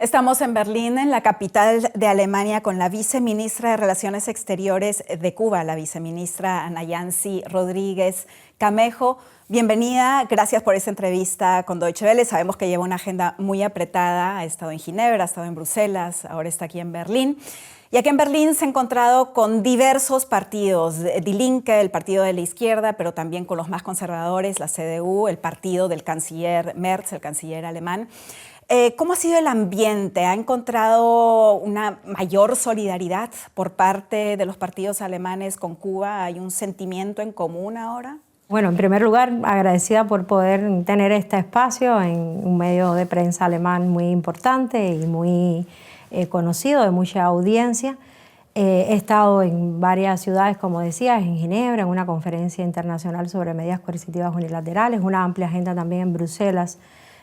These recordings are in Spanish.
Estamos en Berlín, en la capital de Alemania, con la viceministra de Relaciones Exteriores de Cuba, la viceministra Ana Yancy Rodríguez Camejo. Bienvenida, gracias por esta entrevista con Deutsche Welle. Sabemos que lleva una agenda muy apretada, ha estado en Ginebra, ha estado en Bruselas, ahora está aquí en Berlín. Y aquí en Berlín se ha encontrado con diversos partidos, Die Linke, el partido de la izquierda, pero también con los más conservadores, la CDU, el partido del canciller Merz, el canciller alemán. ¿Cómo ha sido el ambiente? ¿Ha encontrado una mayor solidaridad por parte de los partidos alemanes con Cuba? ¿Hay un sentimiento en común ahora? Bueno, en primer lugar, agradecida por poder tener este espacio en un medio de prensa alemán muy importante y muy conocido, de mucha audiencia. He estado en varias ciudades, como decías, en Ginebra, en una conferencia internacional sobre medidas coercitivas unilaterales, una amplia agenda también en Bruselas,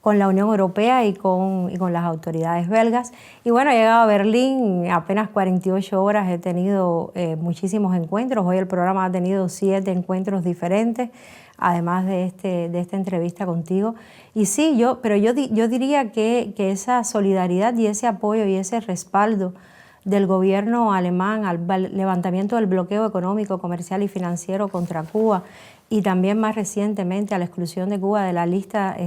con la Unión Europea y con las autoridades belgas. Y bueno, he llegado a Berlín, apenas 48 horas, he tenido muchísimos encuentros. Hoy el programa ha tenido 7 encuentros diferentes, además de esta entrevista contigo. Y sí, yo diría que esa solidaridad y ese apoyo y ese respaldo del gobierno alemán al levantamiento del bloqueo económico, comercial y financiero contra Cuba, y también más recientemente a la exclusión de Cuba de la lista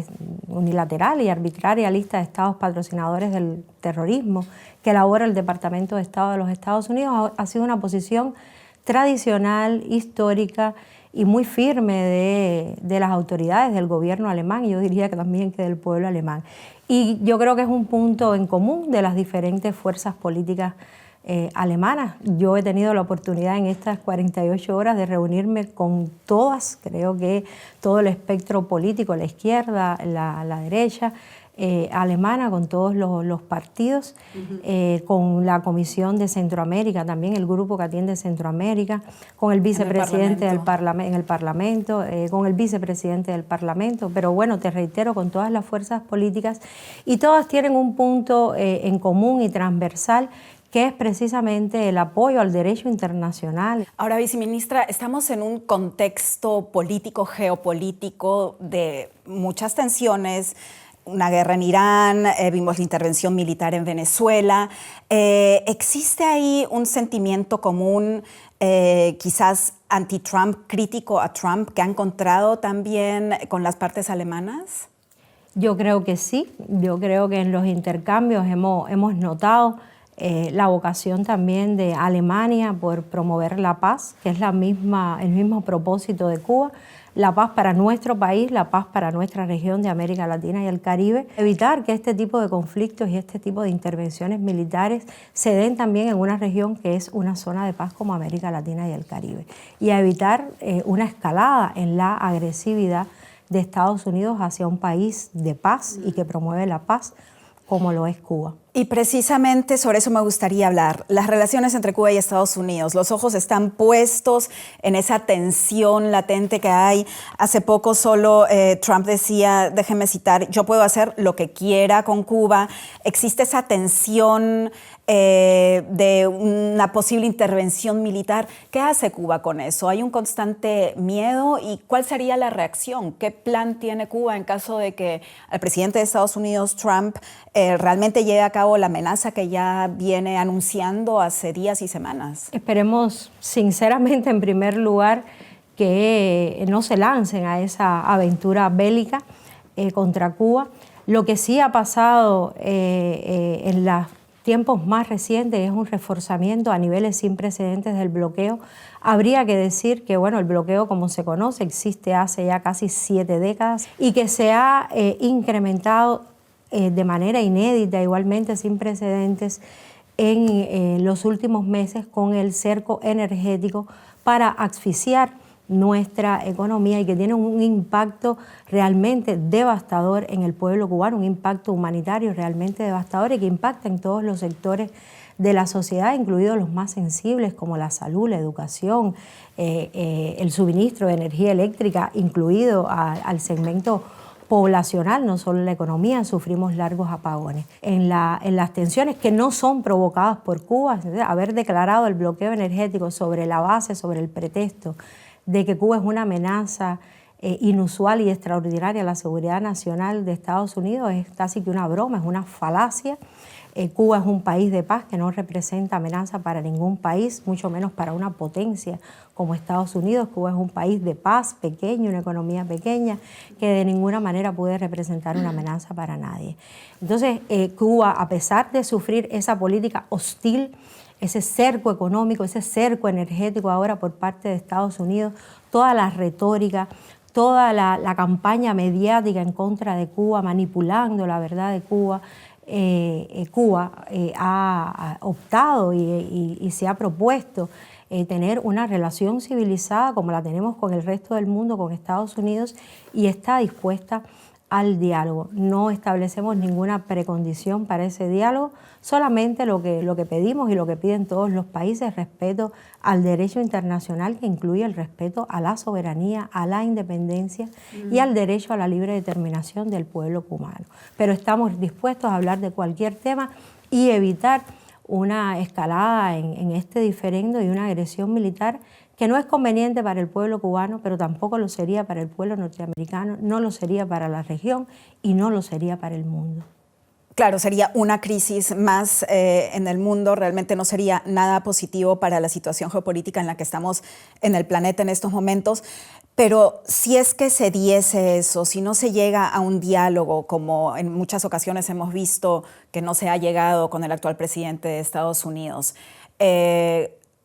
unilateral y arbitraria lista de estados patrocinadores del terrorismo que elabora el Departamento de Estado de los Estados Unidos, ha sido una posición tradicional, histórica y muy firme de las autoridades del gobierno alemán, y yo diría que también que del pueblo alemán. Y yo creo que es un punto en común de las diferentes fuerzas políticas alemanas. Yo he tenido la oportunidad en estas 48 horas de reunirme con todas, creo que todo el espectro político, la izquierda, la derecha alemana, con todos los partidos, con la Comisión de Centroamérica, también el grupo que atiende Centroamérica, con el vicepresidente del Parlamento, con el vicepresidente del Parlamento, pero bueno, te reitero, con todas las fuerzas políticas, y todas tienen un punto en común y transversal, que es precisamente el apoyo al derecho internacional. Ahora, viceministra, estamos en un contexto político, geopolítico de muchas tensiones, una guerra en Irán, vimos la intervención militar en Venezuela. ¿Existe ahí un sentimiento común, quizás anti-Trump, crítico a Trump, que ha encontrado también con las partes alemanas? Yo creo que sí, yo creo que en los intercambios hemos notado la vocación también de Alemania por promover la paz, que es el mismo propósito de Cuba, la paz para nuestro país, la paz para nuestra región de América Latina y el Caribe. Evitar que este tipo de conflictos y este tipo de intervenciones militares se den también en una región que es una zona de paz como América Latina y el Caribe. Y a evitar una escalada en la agresividad de Estados Unidos hacia un país de paz y que promueve la paz, como lo es Cuba. Y precisamente sobre eso me gustaría hablar, las relaciones entre Cuba y Estados Unidos. Los ojos están puestos en esa tensión latente que hay. Hace poco solo Trump decía, déjenme citar, yo puedo hacer lo que quiera con Cuba. Existe esa tensión de una posible intervención militar. ¿Qué hace Cuba con eso? ¿Hay un constante miedo? ¿Y cuál sería la reacción? ¿Qué plan tiene Cuba en caso de que el presidente de Estados Unidos, Trump, realmente lleve a cabo la amenaza que ya viene anunciando hace días y semanas? Esperemos sinceramente, en primer lugar, que no se lancen a esa aventura bélica contra Cuba. Lo que sí ha pasado en los tiempos más recientes es un reforzamiento a niveles sin precedentes del bloqueo. Habría que decir que bueno, el bloqueo, como se conoce, existe hace ya casi 7 décadas y que se ha incrementado de manera inédita, igualmente sin precedentes, en los últimos meses con el cerco energético para asfixiar nuestra economía, y que tiene un impacto realmente devastador en el pueblo cubano, un impacto humanitario realmente devastador y que impacta en todos los sectores de la sociedad, incluidos los más sensibles como la salud, la educación, el suministro de energía eléctrica, incluido al segmento poblacional, no solo la economía. Sufrimos largos apagones. En las tensiones que no son provocadas por Cuba, haber declarado el bloqueo energético sobre la base, sobre el pretexto de que Cuba es una amenaza inusual y extraordinaria la seguridad nacional de Estados Unidos es casi que una broma, es una falacia. Cuba es un país de paz que no representa amenaza para ningún país, mucho menos para una potencia como Estados Unidos. Cuba es un país de paz, pequeño, una economía pequeña, que de ninguna manera puede representar una amenaza para nadie. Entonces, Cuba, a pesar de sufrir esa política hostil, ese cerco económico, ese cerco energético ahora por parte de Estados Unidos, toda la retórica, toda la campaña mediática en contra de Cuba, manipulando la verdad de Cuba, Cuba ha optado y se ha propuesto tener una relación civilizada como la tenemos con el resto del mundo, con Estados Unidos, y está dispuesta al diálogo. No establecemos ninguna precondición para ese diálogo, solamente lo que pedimos y lo que piden todos los países, respeto al derecho internacional, que incluye el respeto a la soberanía, a la independencia y al derecho a la libre determinación del pueblo cubano. Pero estamos dispuestos a hablar de cualquier tema y evitar una escalada en este diferendo y una agresión militar que no es conveniente para el pueblo cubano, pero tampoco lo sería para el pueblo norteamericano, no lo sería para la región y no lo sería para el mundo. Claro, sería una crisis más en el mundo, realmente no sería nada positivo para la situación geopolítica en la que estamos en el planeta en estos momentos, pero si es que se diese eso, si no se llega a un diálogo, como en muchas ocasiones hemos visto que no se ha llegado con el actual presidente de Estados Unidos,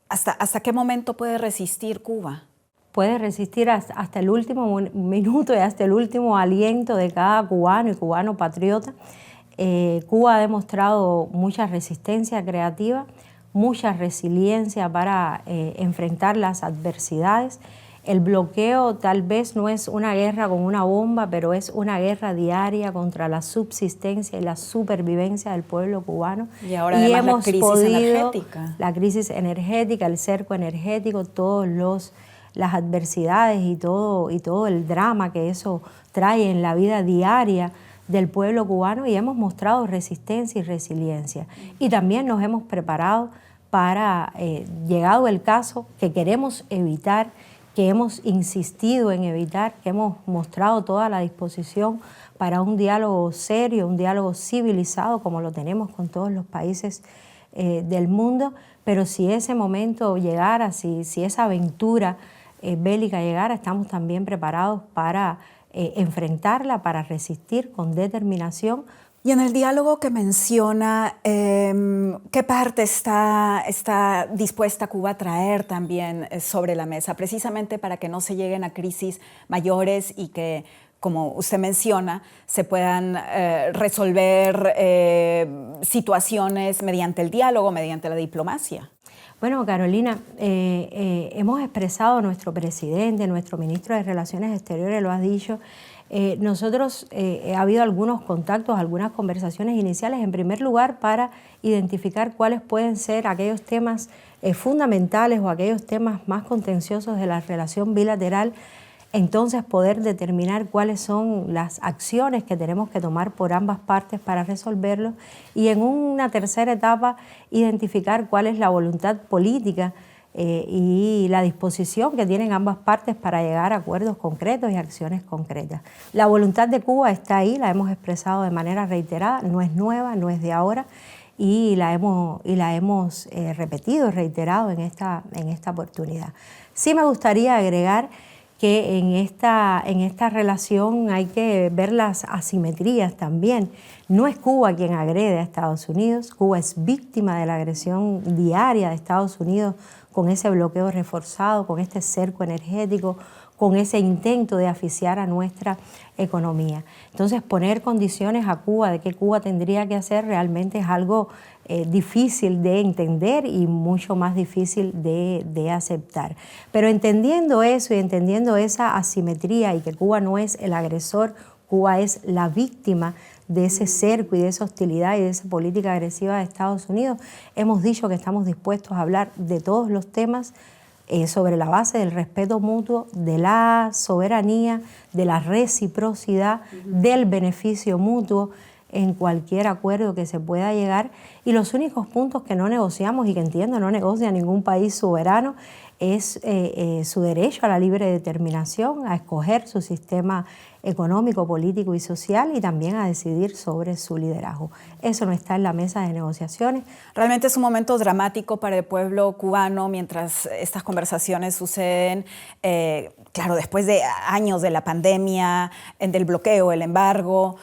¿hasta qué momento puede resistir Cuba? Puede resistir hasta el último minuto y hasta el último aliento de cada cubano y cubano patriota. Cuba ha demostrado mucha resistencia creativa, mucha resiliencia para enfrentar las adversidades. El bloqueo tal vez no es una guerra con una bomba, pero es una guerra diaria contra la subsistencia y la supervivencia del pueblo cubano. Y ahora además la crisis energética. La crisis energética, el cerco energético, las adversidades y todo el drama que eso trae en la vida diaria del pueblo cubano, y hemos mostrado resistencia y resiliencia. Y también nos hemos preparado para, llegado el caso, que queremos evitar, que hemos insistido en evitar, que hemos mostrado toda la disposición para un diálogo serio, un diálogo civilizado como lo tenemos con todos los países del mundo, pero si ese momento llegara, si esa aventura bélica llegara, estamos también preparados para enfrentarla, para resistir con determinación. Y en el diálogo que menciona, ¿qué parte está dispuesta Cuba a traer también sobre la mesa, precisamente para que no se lleguen a crisis mayores y que, como usted menciona, se puedan resolver situaciones mediante el diálogo, mediante la diplomacia? Bueno, Carolina, hemos expresado, nuestro presidente, nuestro ministro de Relaciones Exteriores lo ha dicho. Nosotros ha habido algunos contactos, algunas conversaciones iniciales, en primer lugar para identificar cuáles pueden ser aquellos temas fundamentales o aquellos temas más contenciosos de la relación bilateral, entonces poder determinar cuáles son las acciones que tenemos que tomar por ambas partes para resolverlo, y en una tercera etapa identificar cuál es la voluntad política y la disposición que tienen ambas partes para llegar a acuerdos concretos y acciones concretas. La voluntad de Cuba está ahí, la hemos expresado de manera reiterada, no es nueva, no es de ahora, y la hemos repetido y reiterado en esta oportunidad. Sí me gustaría agregar que en esta relación hay que ver las asimetrías también. No es Cuba quien agrede a Estados Unidos, Cuba es víctima de la agresión diaria de Estados Unidos con ese bloqueo reforzado, con este cerco energético, con ese intento de asfixiar a nuestra economía. Entonces, poner condiciones a Cuba de qué Cuba tendría que hacer realmente es algo difícil de entender y mucho más difícil de aceptar. Pero entendiendo eso y entendiendo esa asimetría y que Cuba no es el agresor, Cuba es la víctima de ese cerco y de esa hostilidad y de esa política agresiva de Estados Unidos, hemos dicho que estamos dispuestos a hablar de todos los temas sobre la base del respeto mutuo, de la soberanía, de la reciprocidad, del beneficio mutuo, en cualquier acuerdo que se pueda llegar, y los únicos puntos que no negociamos y que entiendo no negocia ningún país soberano es su derecho a la libre determinación, a escoger su sistema económico, político y social, y también a decidir sobre su liderazgo. Eso no está en la mesa de negociaciones. Realmente es un momento dramático para el pueblo cubano mientras estas conversaciones suceden. Claro, después de años de la pandemia, del bloqueo, el embargo,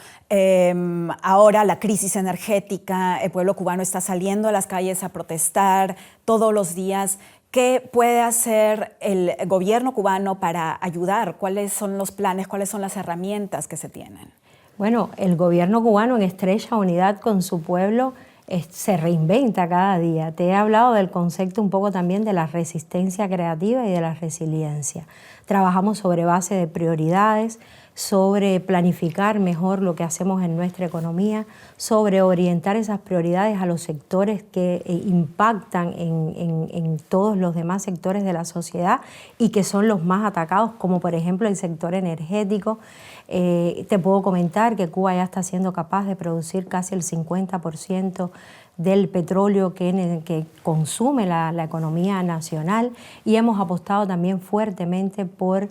ahora la crisis energética, el pueblo cubano está saliendo a las calles a protestar todos los días. ¿Qué puede hacer el gobierno cubano para ayudar? ¿Cuáles son los planes? ¿Cuáles son las herramientas que se tienen? Bueno, el gobierno cubano en estrecha unidad con su pueblo se reinventa cada día. Te he hablado del concepto un poco también de la resistencia creativa y de la resiliencia. Trabajamos sobre base de prioridades, sobre planificar mejor lo que hacemos en nuestra economía, sobre orientar esas prioridades a los sectores que impactan en todos los demás sectores de la sociedad y que son los más atacados, como por ejemplo el sector energético. Te puedo comentar que Cuba ya está siendo capaz de producir casi el 50% del petróleo que consume la economía nacional, y hemos apostado también fuertemente por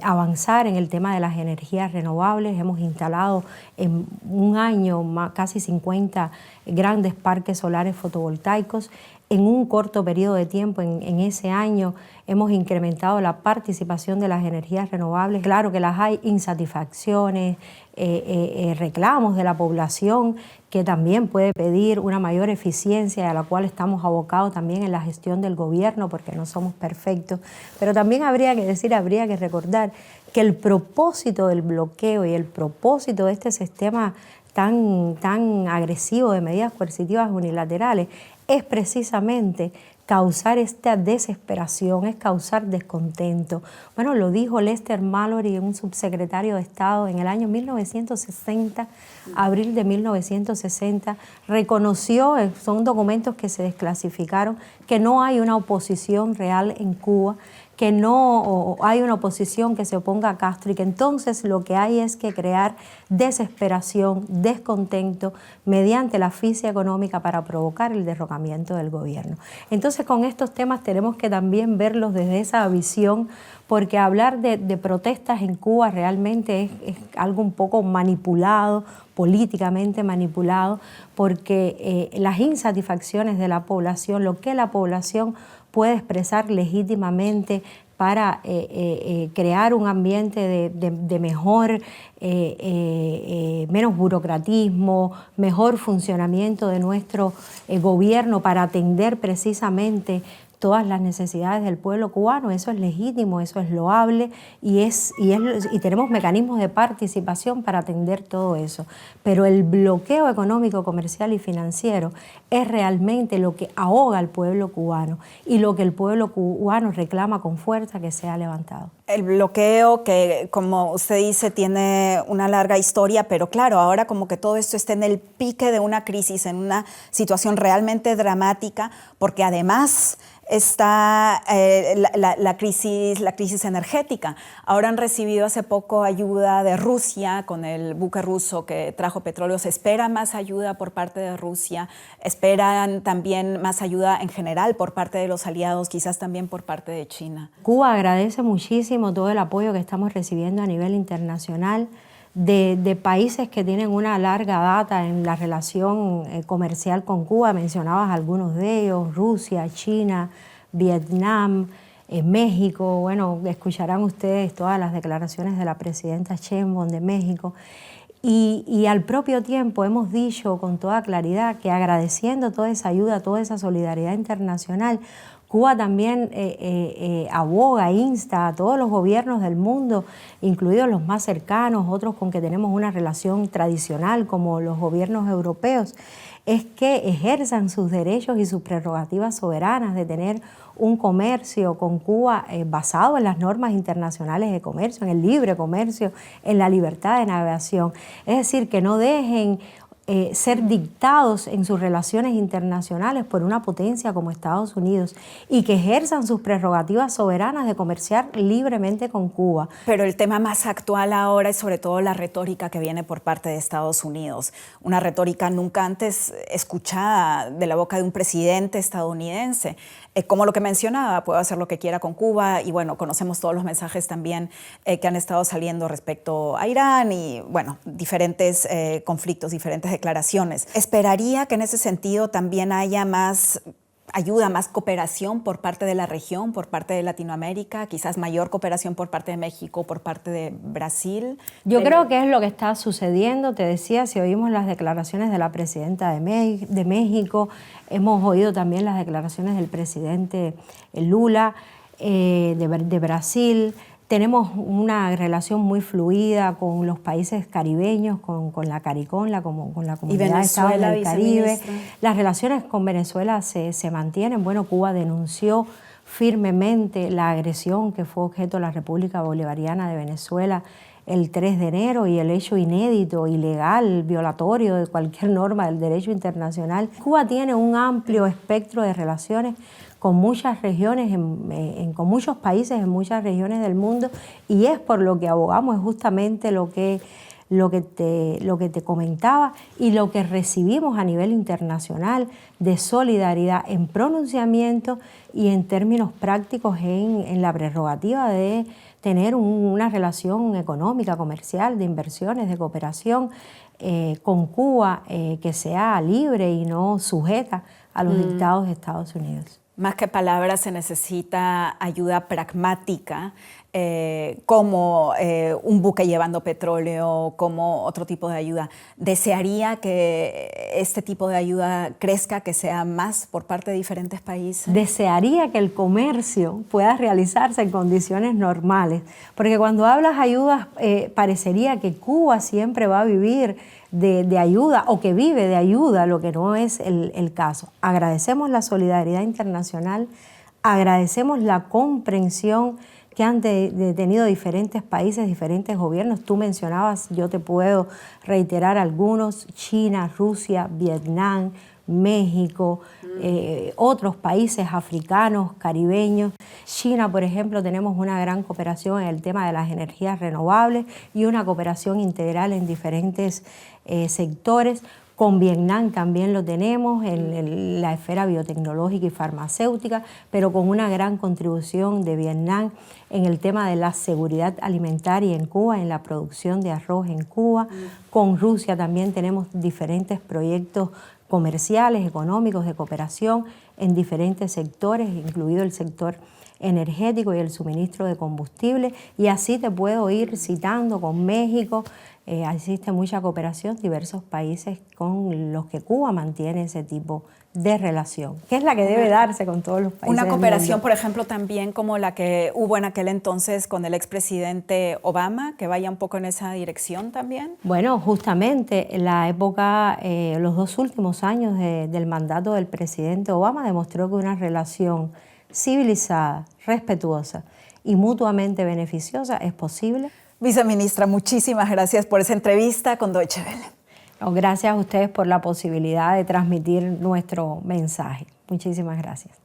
avanzar en el tema de las energías renovables. Hemos instalado en un año casi 50 grandes parques solares fotovoltaicos. En un corto periodo de tiempo, en ese año, hemos incrementado la participación de las energías renovables. Claro que las hay insatisfacciones, reclamos de la población que también puede pedir una mayor eficiencia, a la cual estamos abocados también en la gestión del gobierno, porque no somos perfectos. Pero también habría que recordar que el propósito del bloqueo y el propósito de este sistema tan agresivo de medidas coercitivas unilaterales es precisamente causar esta desesperación, es causar descontento. Bueno, lo dijo Lester Mallory, un subsecretario de Estado, en el año 1960, abril de 1960, reconoció, son documentos que se desclasificaron, que no hay una oposición real en Cuba, que no hay una oposición que se oponga a Castro, y que entonces lo que hay es que crear desesperación, descontento mediante la asfixia económica para provocar el derrocamiento del gobierno. Entonces, con estos temas tenemos que también verlos desde esa visión, porque hablar de protestas en Cuba realmente es algo un poco manipulado, políticamente manipulado, porque las insatisfacciones de la población, lo que la población puede expresar legítimamente para crear un ambiente de mejor, menos burocratismo, mejor funcionamiento de nuestro gobierno para atender precisamente todas las necesidades del pueblo cubano. Eso es legítimo, eso es loable, y tenemos mecanismos de participación para atender todo eso. Pero el bloqueo económico, comercial y financiero es realmente lo que ahoga al pueblo cubano, y lo que el pueblo cubano reclama con fuerza que sea levantado. El bloqueo, que como usted dice tiene una larga historia, pero claro, ahora como que todo esto está en el pique de una crisis, en una situación realmente dramática, porque además está la crisis energética. Ahora han recibido hace poco ayuda de Rusia con el buque ruso que trajo petróleo. Se espera más ayuda por parte de Rusia, esperan también más ayuda en general por parte de los aliados, quizás también por parte de China. Cuba agradece muchísimo todo el apoyo que estamos recibiendo a nivel internacional de países que tienen una larga data en la relación comercial con Cuba. Mencionabas algunos de ellos: Rusia, China, Vietnam, México. Bueno, escucharán ustedes todas las declaraciones de la presidenta Sheinbaum de México. Y al propio tiempo hemos dicho con toda claridad que, agradeciendo toda esa ayuda, toda esa solidaridad internacional, Cuba también aboga, insta a todos los gobiernos del mundo, incluidos los más cercanos, otros con que tenemos una relación tradicional, como los gobiernos europeos, es que ejerzan sus derechos y sus prerrogativas soberanas de tener un comercio con Cuba basado en las normas internacionales de comercio, en el libre comercio, en la libertad de navegación. Es decir, que no dejen ser dictados en sus relaciones internacionales por una potencia como Estados Unidos y que ejerzan sus prerrogativas soberanas de comerciar libremente con Cuba. Pero el tema más actual ahora es sobre todo la retórica que viene por parte de Estados Unidos, una retórica nunca antes escuchada de la boca de un presidente estadounidense. Como lo que mencionaba, puede hacer lo que quiera con Cuba y bueno, conocemos todos los mensajes también que han estado saliendo respecto a Irán y bueno, diferentes conflictos, diferentes declaraciones. ¿Esperaría que en ese sentido también haya más ayuda, más cooperación por parte de la región, por parte de Latinoamérica, quizás mayor cooperación por parte de México, por parte de Brasil? Yo creo que es lo que está sucediendo. Te decía, si oímos las declaraciones de la presidenta de México, hemos oído también las declaraciones del presidente Lula de Brasil. Tenemos una relación muy fluida con los países caribeños, con la CARICOM, con la Comunidad de Estados del Caribe. Las relaciones con Venezuela se mantienen. Bueno, Cuba denunció firmemente la agresión que fue objeto de la República Bolivariana de Venezuela el 3 de enero y el hecho inédito, ilegal, violatorio de cualquier norma del derecho internacional. Cuba tiene un amplio espectro de relaciones con muchas regiones, con muchos países en muchas regiones del mundo, y es por lo que abogamos, es justamente lo que te comentaba y lo que recibimos a nivel internacional de solidaridad en pronunciamiento y en términos prácticos en la prerrogativa de tener una relación económica, comercial, de inversiones, de cooperación con Cuba que sea libre y no sujeta a los dictados de Estados Unidos. Más que palabras se necesita ayuda pragmática, como un buque llevando petróleo, como otro tipo de ayuda. ¿Desearía que este tipo de ayuda crezca, que sea más por parte de diferentes países? Desearía que el comercio pueda realizarse en condiciones normales, porque cuando hablas ayudas parecería que Cuba siempre va a vivir de ayuda o que vive de ayuda, lo que no es el caso. Agradecemos la solidaridad internacional, agradecemos la comprensión que han tenido diferentes países, diferentes gobiernos. Tú mencionabas, yo te puedo reiterar algunos: China, Rusia, Vietnam, México, otros países africanos, caribeños. China, por ejemplo, tenemos una gran cooperación en el tema de las energías renovables y una cooperación integral en diferentes sectores. Con Vietnam también lo tenemos en la esfera biotecnológica y farmacéutica, pero con una gran contribución de Vietnam en el tema de la seguridad alimentaria en Cuba, en la producción de arroz en Cuba. Con Rusia también tenemos diferentes proyectos comerciales, económicos, de cooperación en diferentes sectores, incluido el sector energético y el suministro de combustible, y así te puedo ir citando. Con México existe mucha cooperación, diversos países con los que Cuba mantiene ese tipo de relación, que es la que debe darse con todos los países. Una cooperación, por ejemplo, también como la que hubo en aquel entonces con el expresidente Obama, que vaya un poco en esa dirección también. Bueno, justamente la época, los 2 últimos años del mandato del presidente Obama demostró que una relación civilizada, respetuosa y mutuamente beneficiosa es posible. Viceministra, muchísimas gracias por esa entrevista con Deutsche Welle. Gracias a ustedes por la posibilidad de transmitir nuestro mensaje. Muchísimas gracias.